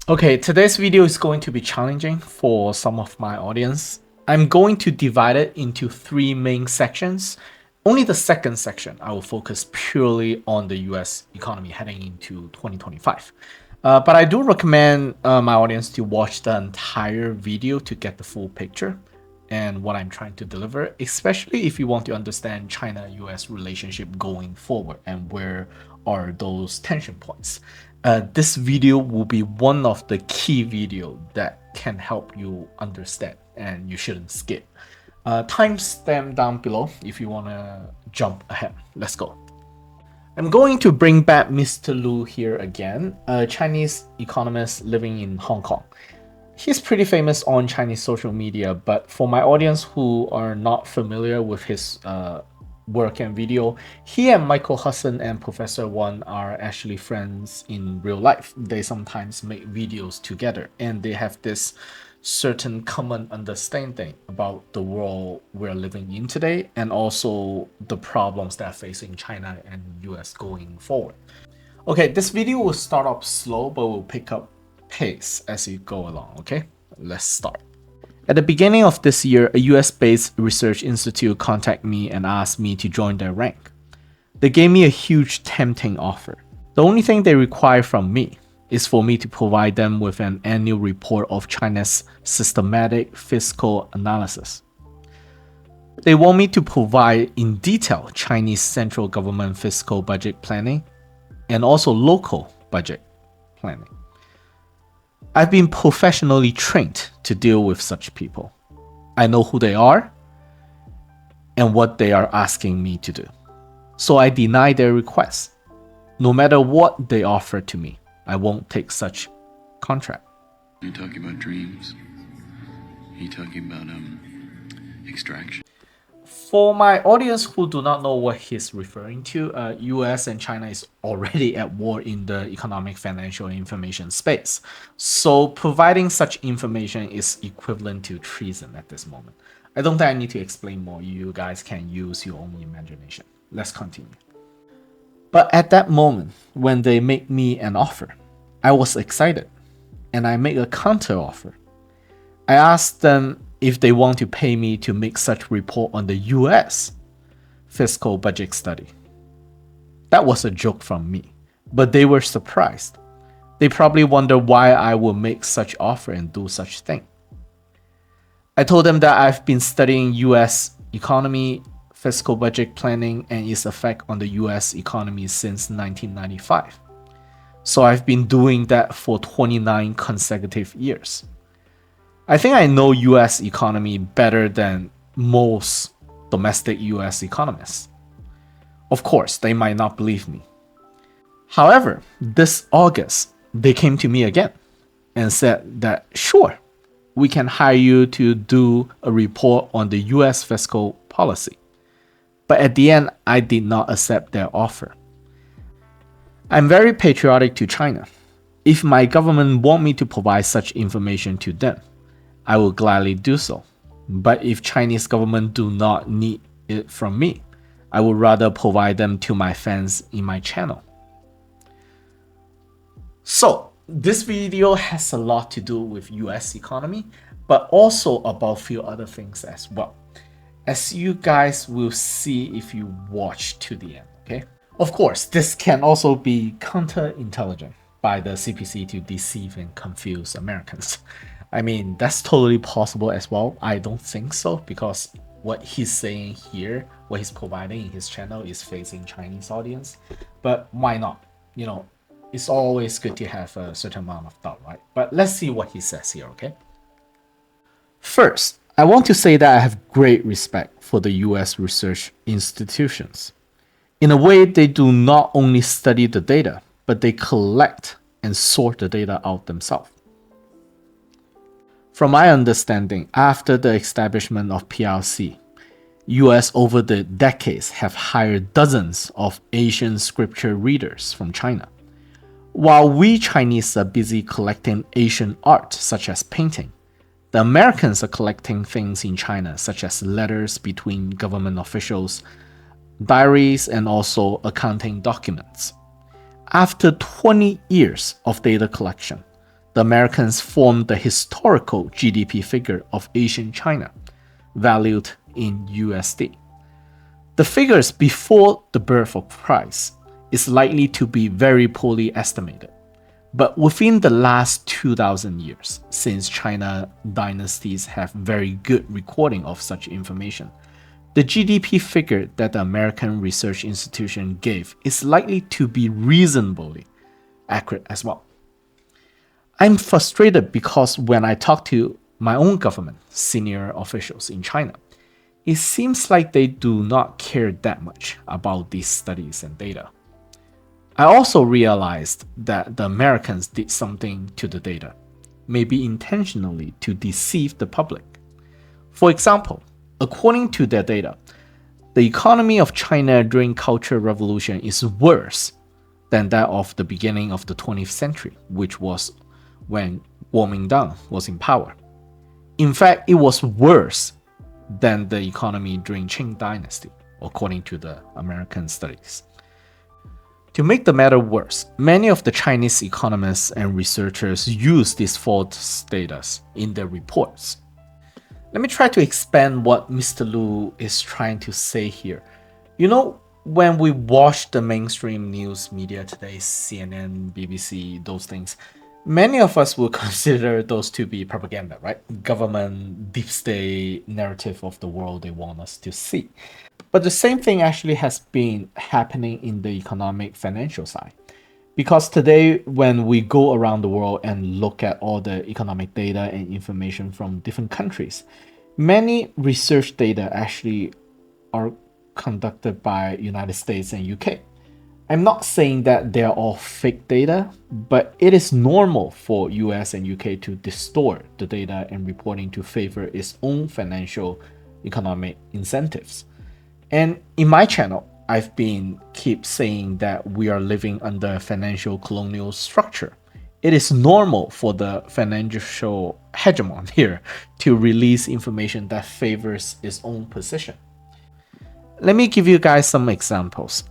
Okay, today's video is going to be challenging for some of my audience. I'm going to divide it into three main sections. Only the second section, I will focus purely on the US economy heading into 2025. But I do recommend my audience to watch the entire video to get the full picture and what I'm trying to deliver, especially if you want to understand China-US relationship going forward and where are those tension points. This video will be one of the key videos that can help you understand and you shouldn't skip. Timestamp down below if you want to jump ahead. Let's go. I'm going to bring back Mr. Lu here again, a Chinese economist living in Hong Kong. He's pretty famous on Chinese social media, but for my audience who are not familiar with his work and video, he and Michael Hudson and Professor Wan are actually friends in real life. They sometimes make videos together and they have this certain common understanding about the world we're living in today and also the problems that are facing China and US going forward. Okay, this video will start off slow but will pick up pace as you go along, okay? Let's start. At the beginning of this year, a US-based research institute contacted me and asked me to join their rank. They gave me a huge tempting offer. The only thing they require from me is for me to provide them with an annual report of China's systematic fiscal analysis. They want me to provide in detail Chinese central government fiscal budget planning and also local budget planning. I've been professionally trained to deal with such people. I know who they are and what they are asking me to do. So I deny their request. No matter what they offer to me, I won't take such contract. You're talking about dreams? You're talking about extraction? For my audience who do not know what he's referring to, US and China is already at war in the economic, financial, and information space. So providing such information is equivalent to treason at this moment. I don't think I need to explain more. You guys can use your own imagination. Let's continue. But at that moment, when they make me an offer, I was excited and I make a counter offer. I asked them if they want to pay me to make such report on the US fiscal budget study. That was a joke from me, but they were surprised. They probably wonder why I would make such offer and do such thing. I told them that I've been studying US economy, fiscal budget planning, and its effect on the US economy since 1995. So I've been doing that for 29 consecutive years. I think I know US economy better than most domestic US economists. Of course, they might not believe me. However, this August, they came to me again and said that, sure, we can hire you to do a report on the US fiscal policy. But at the end, I did not accept their offer. I'm very patriotic to China. If my government want me to provide such information to them, I will gladly do so. But if Chinese government do not need it from me, I would rather provide them to my fans in my channel. So this video has a lot to do with US economy, but also about a few other things as well, as you guys will see if you watch to the end, okay? Of course, this can also be counterintelligent by the CPC to deceive and confuse Americans. I mean, that's totally possible as well. I don't think so, because what he's saying here, what he's providing in his channel is facing Chinese audience. But why not? You know, it's always good to have a certain amount of doubt, right? But let's see what he says here, okay? First, I want to say that I have great respect for the US research institutions. In a way, they do not only study the data, but they collect and sort the data out themselves. From my understanding, after the establishment of PRC, US over the decades have hired dozens of Asian scripture readers from China. While we Chinese are busy collecting Asian art such as painting, the Americans are collecting things in China such as letters between government officials, diaries, and also accounting documents. After 20 years of data collection, the Americans formed the historical GDP figure of Asian China, valued in USD. The figures before the birth of Christ is likely to be very poorly estimated. But within the last 2000 years, since China dynasties have very good recording of such information, the GDP figure that the American Research Institution gave is likely to be reasonably accurate as well. I'm frustrated because when I talk to my own government, senior officials in China, it seems like they do not care that much about these studies and data. I also realized that the Americans did something to the data, maybe intentionally to deceive the public. For example, according to their data, the economy of China during Cultural Revolution is worse than that of the beginning of the 20th century, which was when Kuomintang was in power. In fact, it was worse than the economy during Qing Dynasty, according to the American studies. To make the matter worse, many of the Chinese economists and researchers use these false data in their reports. Let me try to expand what Mr. Lu is trying to say here. You know, when we watch the mainstream news media today, CNN, BBC, those things, many of us will consider those to be propaganda, right? Government, deep state narrative of the world they want us to see. But the same thing actually has been happening in the economic financial side. Because today, when we go around the world and look at all the economic data and information from different countries, many research data actually are conducted by United States and UK. I'm not saying that they're all fake data, but it is normal for US and UK to distort the data and reporting to favor its own financial economic incentives. And in my channel, I've been keep saying that we are living under a financial colonial structure. It is normal for the financial hegemon here to release information that favors its own position. Let me give you guys some examples.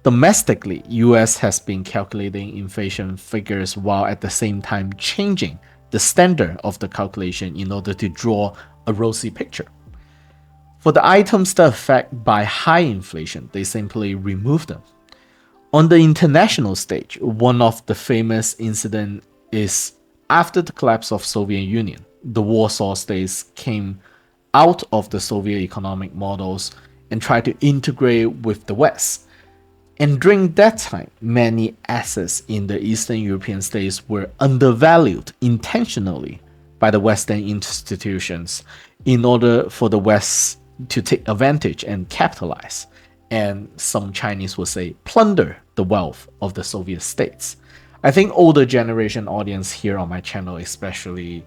Domestically, US has been calculating inflation figures while at the same time changing the standard of the calculation in order to draw a rosy picture. For the items that affect by high inflation, they simply remove them. On the international stage, one of the famous incidents is after the collapse of Soviet Union, the Warsaw states came out of the Soviet economic models and tried to integrate with the West. And during that time, many assets in the Eastern European states were undervalued intentionally by the Western institutions in order for the West to take advantage and capitalize, and some Chinese would say plunder the wealth of the Soviet states. I think older generation audience here on my channel, especially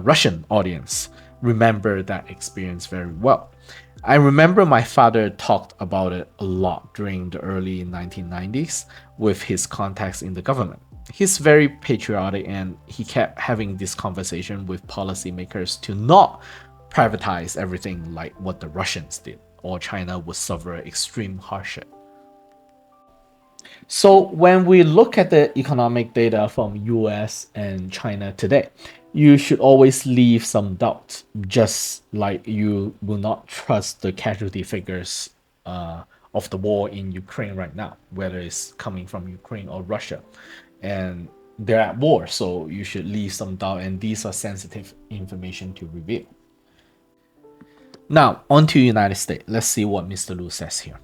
Russian audience, remember that experience very well. I remember my father talked about it a lot during the early 1990s with his contacts in the government. He's very patriotic and he kept having this conversation with policymakers to not privatize everything like what the Russians did, or China would suffer extreme hardship. So when we look at the economic data from US and China today, you should always leave some doubt, just like you will not trust the casualty figures of the war in Ukraine right now, whether it's coming from Ukraine or Russia. And they're at war, so you should leave some doubt, and these are sensitive information to reveal. Now, on to United States. Let's see what Mr. Lu says here.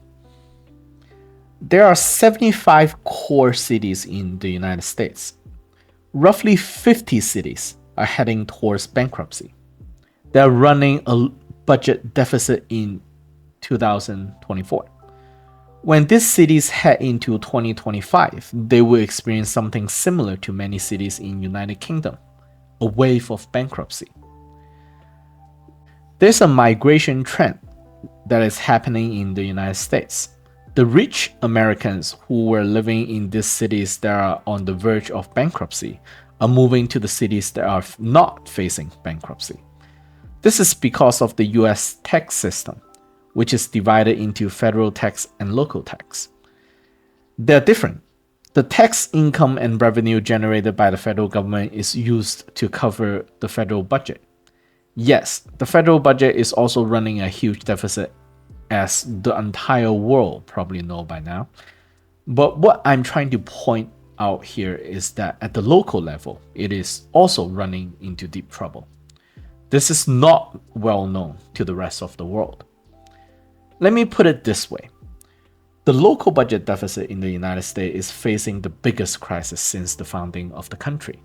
There are 75 core cities in the United States. Roughly 50 cities are heading towards bankruptcy. They're running a budget deficit in 2024. When these cities head into 2025, they will experience something similar to many cities in United Kingdom, a wave of bankruptcy. There's a migration trend that is happening in the United States. The rich Americans who were living in these cities that are on the verge of bankruptcy are moving to the cities that are not facing bankruptcy. This is because of the US tax system, which is divided into federal tax and local tax. They're different. The tax income and revenue generated by the federal government is used to cover the federal budget. Yes, the federal budget is also running a huge deficit, as the entire world probably know by now. But what I'm trying to point out here is that at the local level, it is also running into deep trouble. This is not well known to the rest of the world. Let me put it this way. The local budget deficit in the United States is facing the biggest crisis since the founding of the country.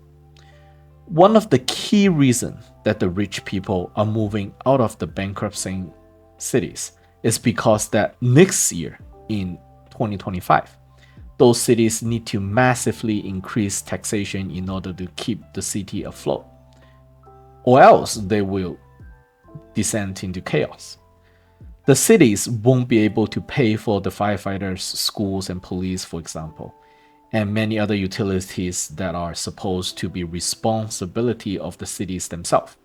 One of the key reasons that the rich people are moving out of the bankrupting cities is because that next year, in 2025, those cities need to massively increase taxation in order to keep the city afloat, or else they will descend into chaos. The cities won't be able to pay for the firefighters, schools, and police, for example, and many other utilities that are supposed to be responsibility of the cities themselves.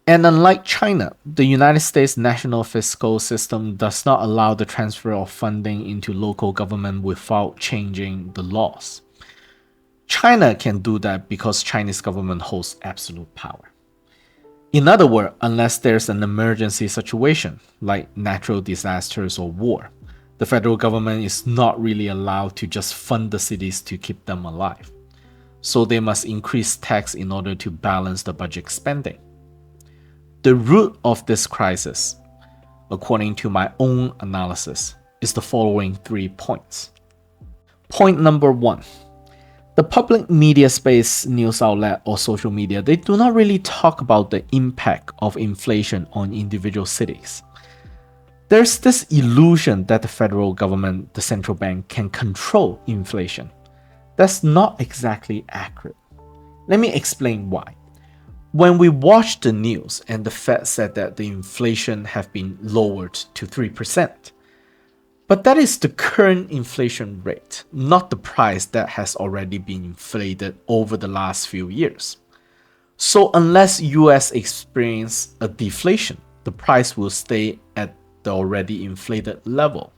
And unlike China, the United States national fiscal system does not allow the transfer of funding into local government without changing the laws. China can do that because Chinese government holds absolute power. In other words, unless there's an emergency situation, like natural disasters or war, the federal government is not really allowed to just fund the cities to keep them alive. So they must increase tax in order to balance the budget spending. The root of this crisis, according to my own analysis, is the following 3 points. Point number 1. The public media space, news outlet, or social media, they do not really talk about the impact of inflation on individual cities. There's this illusion that the federal government, the central bank, can control inflation. That's not exactly accurate. Let me explain why. When we watched the news and the Fed said that the inflation have been lowered to 3%, but that is the current inflation rate, not the price that has already been inflated over the last few years. So unless US experience a deflation, the price will stay at the already inflated level.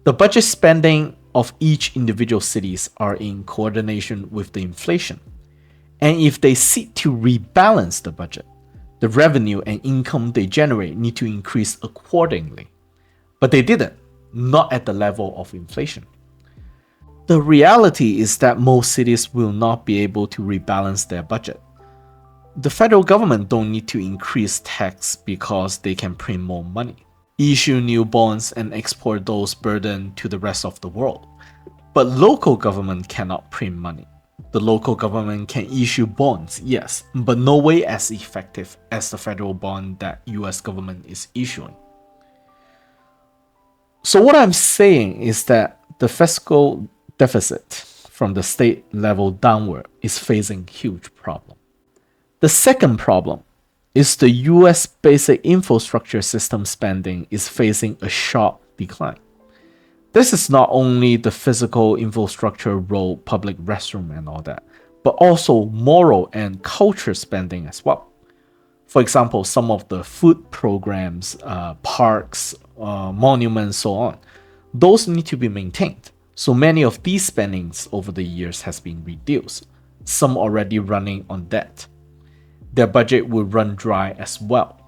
The budget spending of each individual cities are in coordination with the inflation. And if they seek to rebalance the budget, the revenue and income they generate need to increase accordingly. But they didn't, not at the level of inflation. The reality is that most cities will not be able to rebalance their budget. The federal government don't need to increase tax because they can print more money, issue new bonds, and export those burden to the rest of the world. But local government cannot print money. The local government can issue bonds, yes, but no way as effective as the federal bond that US government is issuing. So what I'm saying is that the fiscal deficit from the state level downward is facing huge problem. The second problem is the US basic infrastructure system spending is facing a sharp decline. This is not only the physical infrastructure, road, public restroom and all that, but also moral and culture spending as well. For example, some of the food programs, parks, monuments, so on, those need to be maintained. So many of these spendings over the years has been reduced, some already running on debt. Their budget will run dry as well.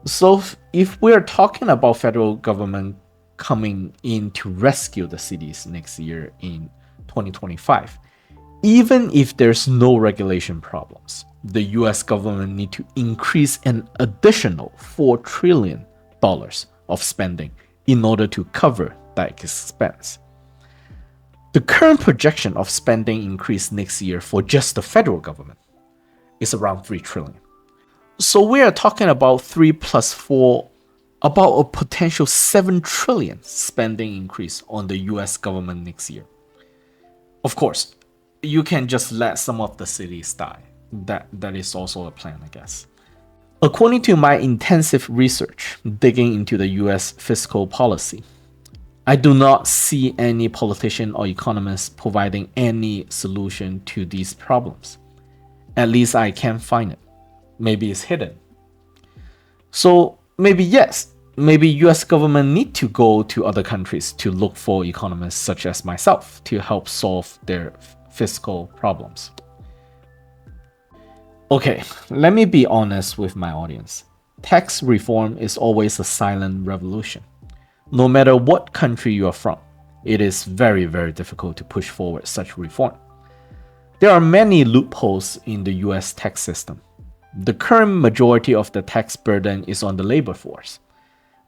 So if we're talking about federal government coming in to rescue the cities next year in 2025, even if there's no regulation problems, the US government need to increase an additional $4 trillion of spending in order to cover that expense. The current projection of spending increase next year for just the federal government is around $3 trillion. So we are talking about 3 plus 4, about a potential $7 trillion spending increase on the US government next year. Of course, you can just let some of the cities die. That is also a plan, I guess. According to my intensive research digging into the US fiscal policy, I do not see any politician or economist providing any solution to these problems. At least I can't find it. Maybe it's hidden. So maybe yes, maybe US government need to go to other countries to look for economists such as myself to help solve their fiscal problems. Okay, let me be honest with my audience. Tax reform is always a silent revolution. No matter what country you are from, it is very, very difficult to push forward such reform. There are many loopholes in the US tax system. The current majority of the tax burden is on the labor force,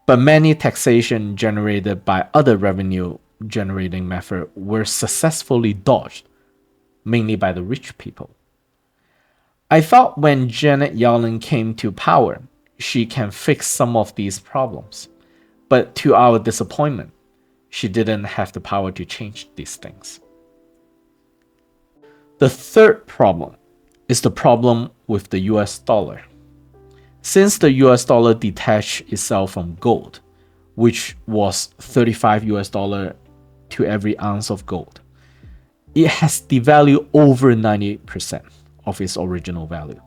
but many taxation generated by other revenue generating methods were successfully dodged, mainly by the rich people. I thought when Janet Yellen came to power, she can fix some of these problems. But to our disappointment, she didn't have the power to change these things. The third problem is the problem with the US dollar. Since the US dollar detached itself from gold, which was 35 US dollar to every ounce of gold, it has devalued over 98% of its original value.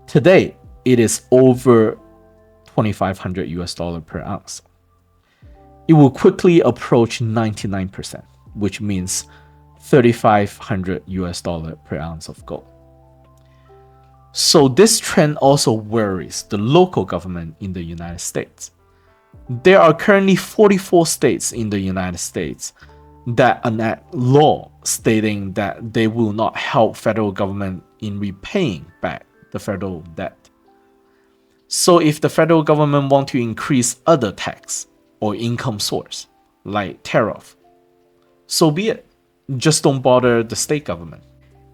Today, it is over 2,500 US dollar per ounce. It will quickly approach 99%, which means 3,500 US dollar per ounce of gold. So this trend also worries the local government in the United States. There are currently 44 states in the United States that enact law stating that they will not help federal government in repaying back the federal debt. So if the federal government want to increase other tax or income source, like tariff, so be it. Just don't bother the state government.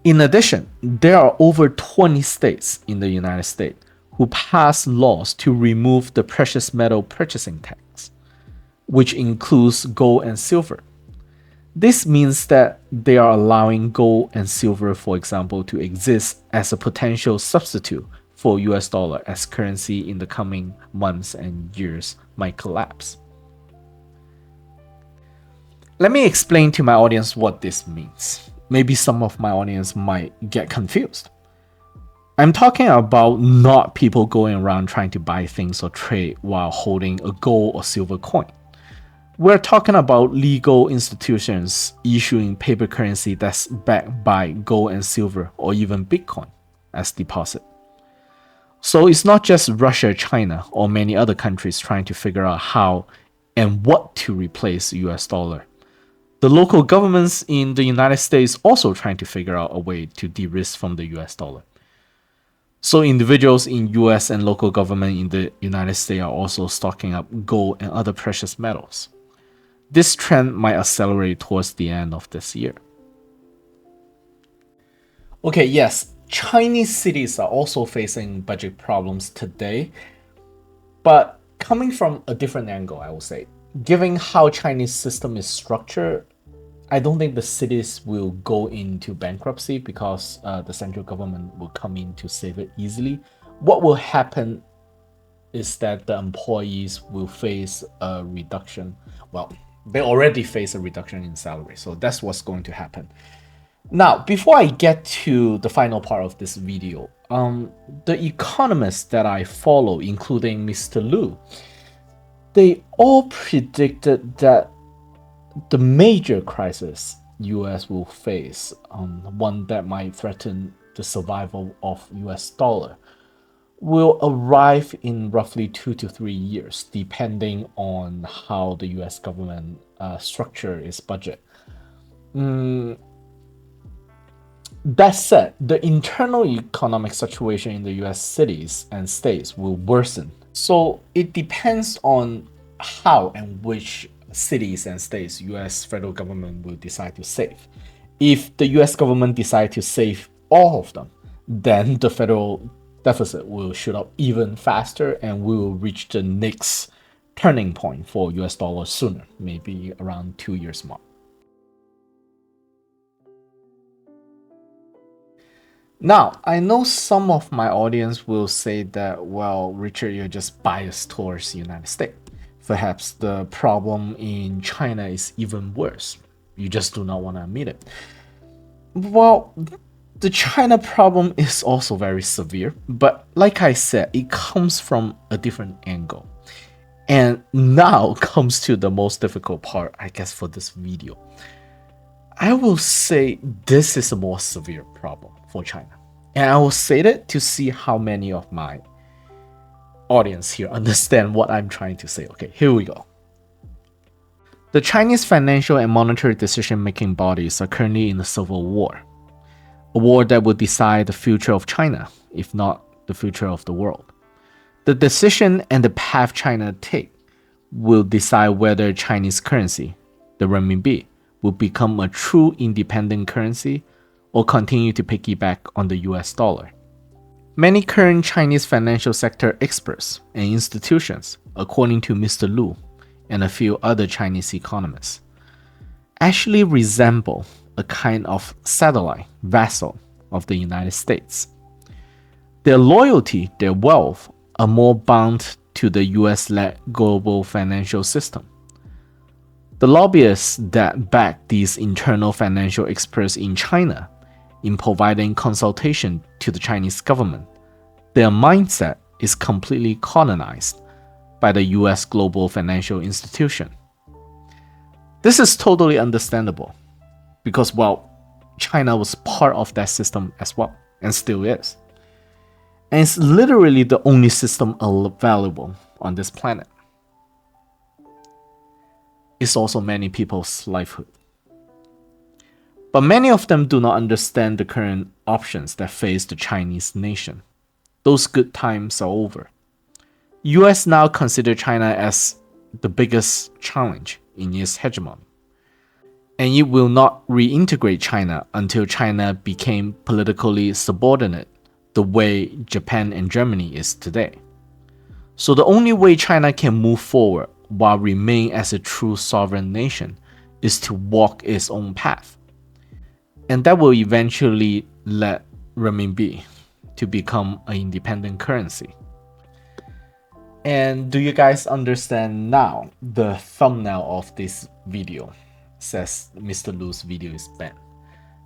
In addition, there are over 20 states in the United States who pass laws to remove the precious metal purchasing tax, which includes gold and silver. This means that they are allowing gold and silver, for example, to exist as a potential substitute for US dollar as currency in the coming months and years might collapse. Let me explain to my audience what this means. Maybe some of my audience might get confused. I'm talking about not people going around trying to buy things or trade while holding a gold or silver coin. We're talking about legal institutions issuing paper currency that's backed by gold and silver or even Bitcoin as deposit. So it's not just Russia, China, or many other countries trying to figure out how and what to replace the US dollar. The local governments in the United States also trying to figure out a way to de-risk from the US dollar. So individuals in US and local government in the United States are also stocking up gold and other precious metals. This trend might accelerate towards the end of this year. Okay, yes, Chinese cities are also facing budget problems today, but coming from a different angle, I will say. Given how Chinese system is structured, I don't think the cities will go into bankruptcy because the central government will come in to save it easily. What will happen is that the employees will face a reduction. Well, they already face a reduction in salary, so that's what's going to happen. Now, before I get to the final part of this video, the economists that I follow, including Mr. Lu, they all predicted that the major crisis US will face, one that might threaten the survival of US dollar, will arrive in roughly 2 to 3 years, depending on how the US government structure its budget. That said, the internal economic situation in the US cities and states will worsen. So it depends on how and which cities and states US federal government will decide to save. If the US government decide to save all of them, then the federal deficit will shoot up even faster and we will reach the next turning point for US dollar sooner, maybe around 2 years mark. Now, I know some of my audience will say that, well, Richard, you're just biased towards the United States. Perhaps the problem in China is even worse. You just do not want to admit it. Well, the China problem is also very severe, but like I said, it comes from a different angle. And now comes to the most difficult part, I guess, for this video. I will say this is a more severe problem for China. And I will say that to see how many of my audience here understand what I'm trying to say. Okay, here we go. The Chinese financial and monetary decision-making bodies are currently in a civil war. A war that will decide the future of China, if not the future of the world. The decision and the path China take will decide whether Chinese currency, the renminbi, will become a true independent currency or continue to piggyback on the US dollar. Many current Chinese financial sector experts and institutions, according to Mr. Lu and a few other Chinese economists, actually resemble a kind of satellite vassal of the United States. Their loyalty, their wealth, are more bound to the US-led global financial system. The lobbyists that back these internal financial experts in China in providing consultation to the Chinese government, their mindset is completely colonized by the US global financial institution. This is totally understandable because, well, China was part of that system as well and still is. And it's literally the only system available on this planet. It's also many people's livelihood. But many of them do not understand the current options that face the Chinese nation. Those good times are over. US now consider China as the biggest challenge in its hegemony. And it will not reintegrate China until China became politically subordinate the way Japan and Germany is today. So the only way China can move forward while remaining as a true sovereign nation is to walk its own path. And that will eventually lead renminbi to become an independent currency. And do you guys understand now? The thumbnail of this video says Mr. Lu's video is banned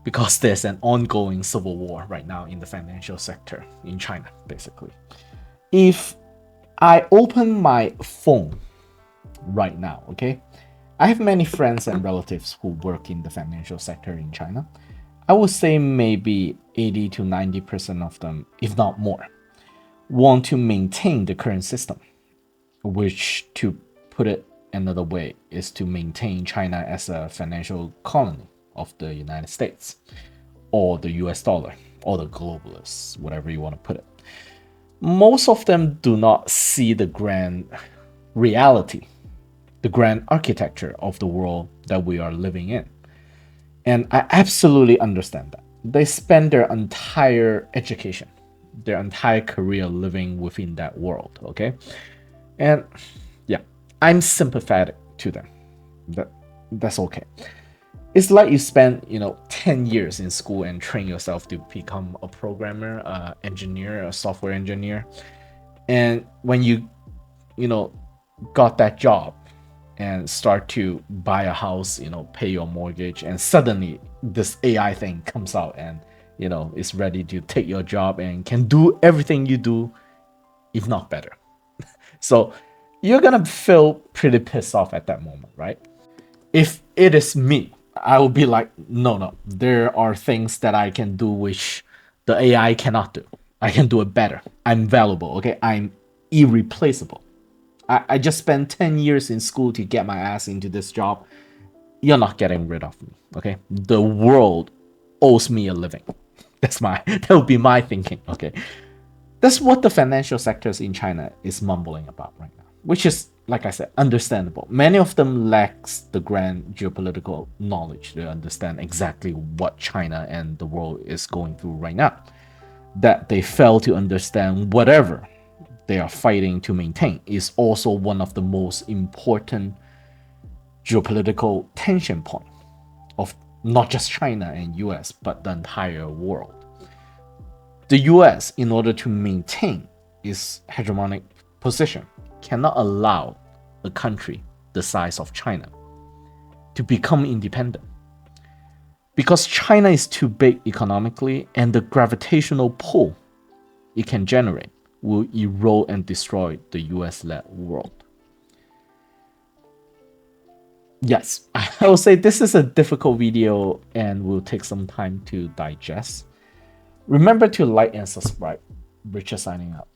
because there's an ongoing civil war right now in the financial sector in China, basically. If I open my phone right now, okay, I have many friends and relatives who work in the financial sector in China. I would say maybe 80 to 90% of them, if not more, want to maintain the current system, which, to put it another way, is to maintain China as a financial colony of the United States, or the US dollar, or the globalists, whatever you want to put it. Most of them do not see the grand reality, the grand architecture of the world that we are living in. And I absolutely understand that. They spend their entire education, their entire career living within that world, okay? And yeah, I'm sympathetic to them. That's okay. It's like you spend, 10 years in school and train yourself to become a programmer, engineer, a software engineer. And when you got that job and start to buy a house, pay your mortgage, and suddenly this AI thing comes out and, is ready to take your job and can do everything you do, if not better. So you're gonna feel pretty pissed off at that moment, right? If it is me, I will be like, no, there are things that I can do which the AI cannot do. I can do it better. I'm valuable, okay? I'm irreplaceable. I just spent 10 years in school to get my ass into this job. You're not getting rid of me, okay? The world owes me a living. That would be my thinking, okay? That's what the financial sectors in China is mumbling about right now, which is, like I said, understandable. Many of them lacks the grand geopolitical knowledge to understand exactly what China and the world is going through right now. That they fail to understand whatever they are fighting to maintain is also one of the most important geopolitical tension point of not just China and US, but the entire world. The US, in order to maintain its hegemonic position, cannot allow a country the size of China to become independent. Because China is too big economically, and the gravitational pull it can generate will erode and destroy the US-led world. Yes, I will say this is a difficult video and will take some time to digest. Remember to like and subscribe. Richard signing out.